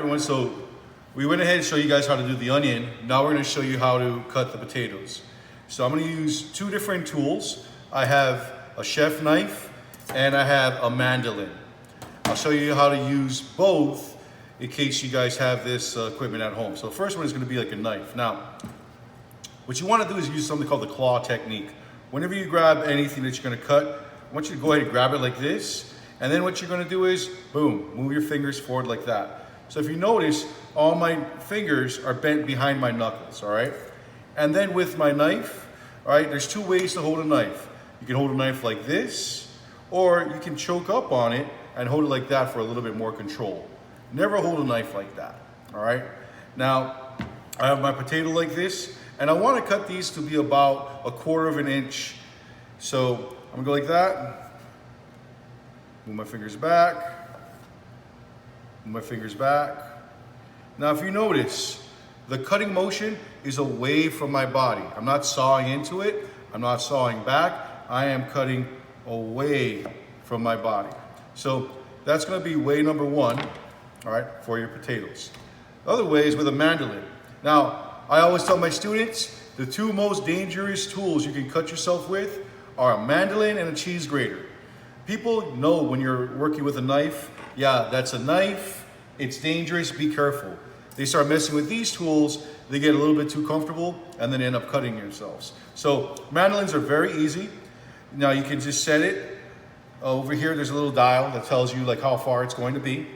everyone, so we went ahead and showed you guys how to do the onion. Now we're going to show you how to cut the potatoes. So I'm going to use two different tools. I have a chef knife and I have a mandolin. I'll show you how to use both in case you guys have this equipment at home. So the first one is going to be like a knife. Now, what you want to do is use something called the claw technique. Whenever you grab anything that you're going to cut, I want you to go ahead and grab it like this. And then what you're going to do is, boom, move your fingers forward like that. So if you notice, all my fingers are bent behind my knuckles, all right? And then with my knife, all right, there's two ways to hold a knife. You can hold a knife like this, or you can choke up on it and hold it like that for a little bit more control. Never hold a knife like that, all right? Now, I have my potato like this, and I want to cut these to be about 1/4 of an inch. So I'm gonna go like that, move my fingers back, move my fingers back. Now, if you notice, the cutting motion is away from my body. I'm not sawing into it, I'm not sawing back, I am cutting away from my body. So that's gonna be way number one, all right, for your potatoes. The other way is with a mandolin. Now, I always tell my students, the two most dangerous tools you can cut yourself with are a mandolin and a cheese grater. People know when you're working with a knife, yeah, that's a knife, it's dangerous, be careful. They start messing with these tools, they get a little bit too comfortable, and then end up cutting themselves. So mandolins are very easy. Now you can just set it. Over here, there's a little dial that tells you like how far it's going to be.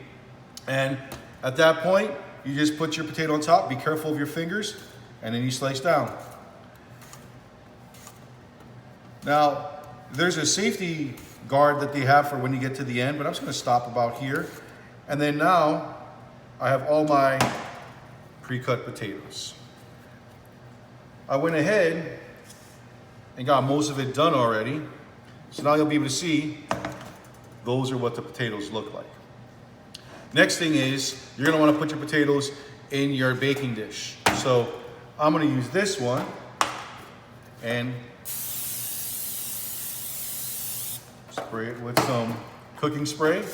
And at that point, you just put your potato on top, be careful of your fingers, and then you slice down. Now, there's a safety guard that they have for when you get to the end, but I'm just gonna stop about here. And then now, I have all my pre-cut potatoes. I went ahead and got most of it done already. So now you'll be able to see, those are what the potatoes look like. Next thing is, you're gonna wanna put your potatoes in your baking dish. So I'm gonna use this one and spray it with some cooking spray.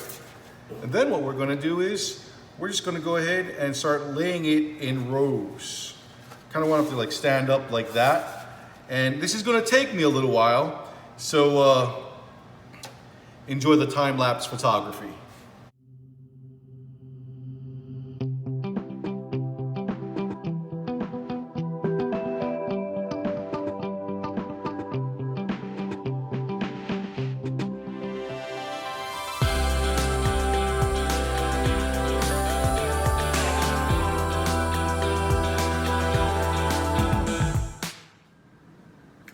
And then what we're gonna do is, we're just gonna go ahead and start laying it in rows. Kind of want it to like stand up like that. And this is gonna take me a little while, so enjoy the time-lapse photography.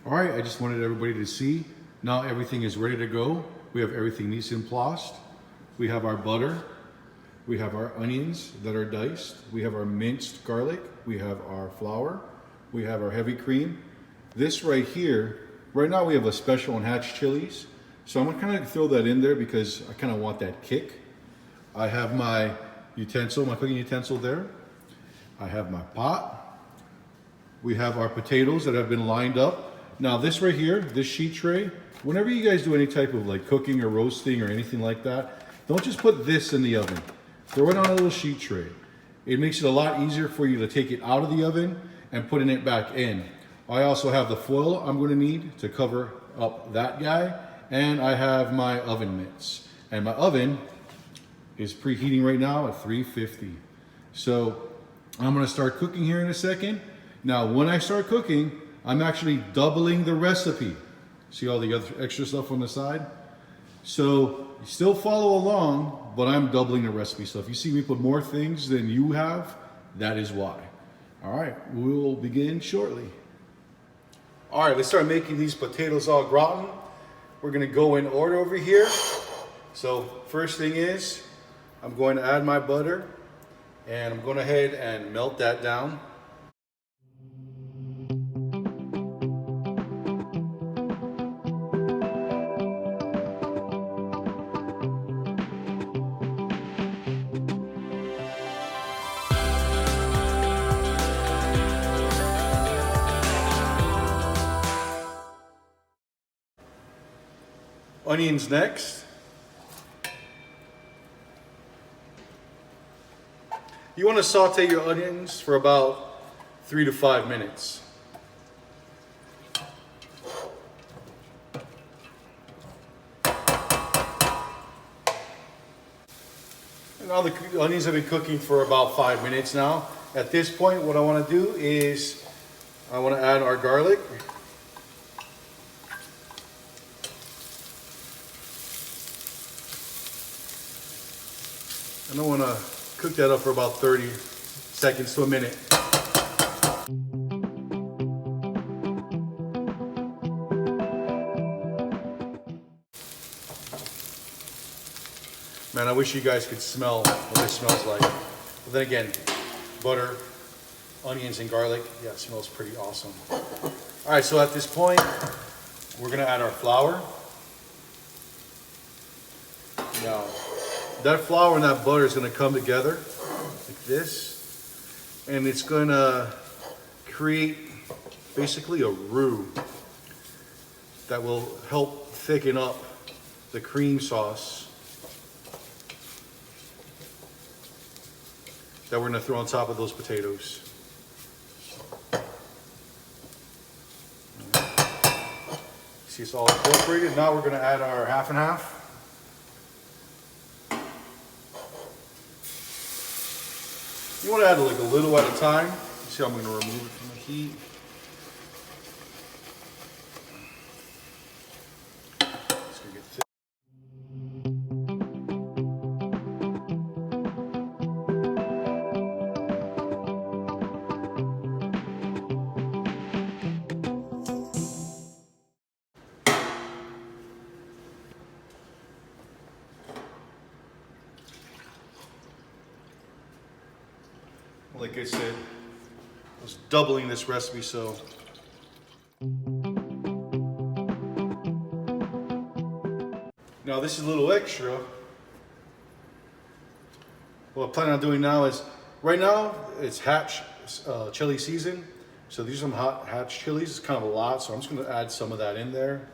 All right, I just wanted everybody to see. Now everything is ready to go. We have everything nice and flossed. We have our butter. We have our onions that are diced. We have our minced garlic. We have our flour. We have our heavy cream. This right here, right now we have a special on hatch chilies. So I'm gonna kind of throw that in there because I kind of want that kick. I have my utensil, my cooking utensil there. I have my pot. We have our potatoes that have been lined up. Now this right here, this sheet tray, whenever you guys do any type of like cooking or roasting or anything like that, don't just put this in the oven. Throw it on a little sheet tray. It makes it a lot easier for you to take it out of the oven and putting it back in. I also have the foil I'm going to need to cover up that guy, and I have my oven mitts. And my oven is preheating right now at 350. So I'm going to start cooking here in a second. Now when I start cooking, I'm actually doubling the recipe. See all the other extra stuff on the side? So you still follow along, but I'm doubling the recipe. So if you see me put more things than you have, that is why. All right, we will begin shortly. All right, let's start making these potatoes au gratin. We're gonna go in order over here. So first thing is, I'm going to add my butter, and I'm going ahead and melt that down. Onions next. You want to saute your onions for about 3 to 5 minutes. And now the onions have been cooking for about 5 minutes now. At this point, what I want to do is I want to add our garlic. And I want to cook that up for about 30 seconds to a minute. Man, I wish you guys could smell what this smells like. But then again, butter, onions, and garlic, yeah, it smells pretty awesome. All right, so at this point, we're gonna add our flour. Now, that flour and that butter is gonna come together like this, and it's gonna create basically a roux that will help thicken up the cream sauce that we're gonna throw on top of those potatoes. See, it's all incorporated. Now we're gonna add our half and half. You wanna add like a little at a time. You see how I'm gonna remove it from the heat. It's gonna get thick. Like I said, I was doubling this recipe, so. Now this is a little extra. What I plan on doing now is, right now it's hatch chili season. So these are some hot hatch chilies. It's kind of a lot, so I'm just gonna add some of that in there.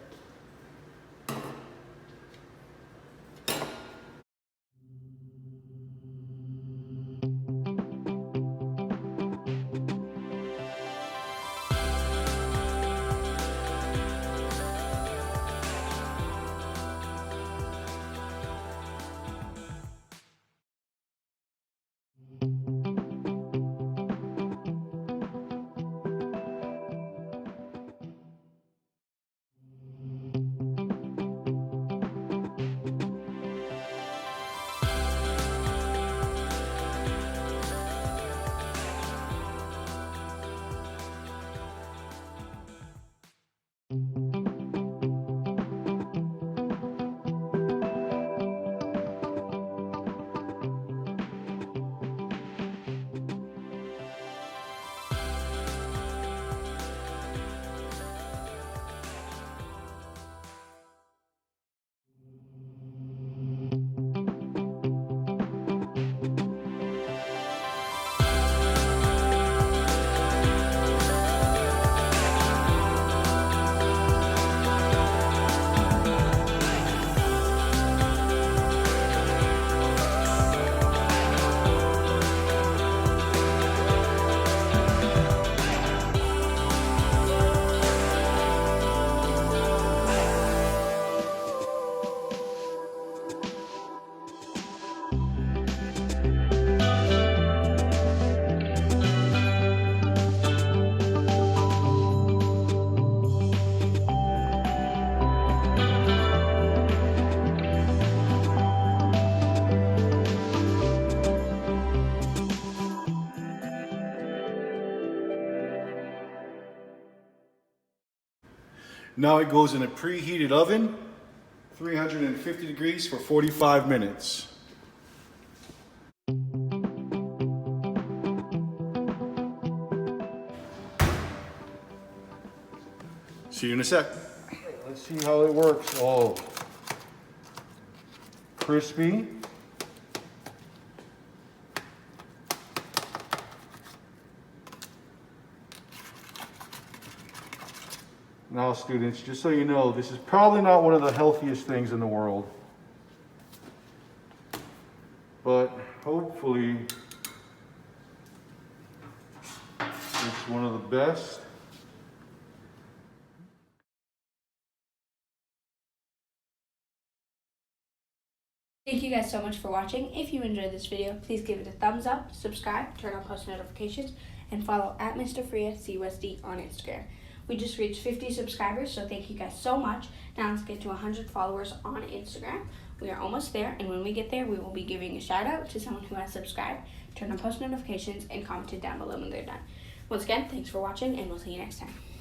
Now it goes in a preheated oven, 350 degrees for 45 minutes. See you in a sec. Let's see how it works. Oh, crispy. Now, students, just so you know, this is probably not one of the healthiest things in the world. But hopefully is one of the best. Thank you guys so much for watching. If you enjoyed this video, please give it a thumbs up, subscribe, turn on post notifications, and follow at Mr. Faria CUSD on Instagram. We just reached 50 subscribers, so thank you guys so much. Now let's get to 100 followers on Instagram. We are almost there, and when we get there, we will be giving a shout out to someone who has subscribed, turned on post notifications, and commented down below when they're done. Once again, thanks for watching, and we'll see you next time.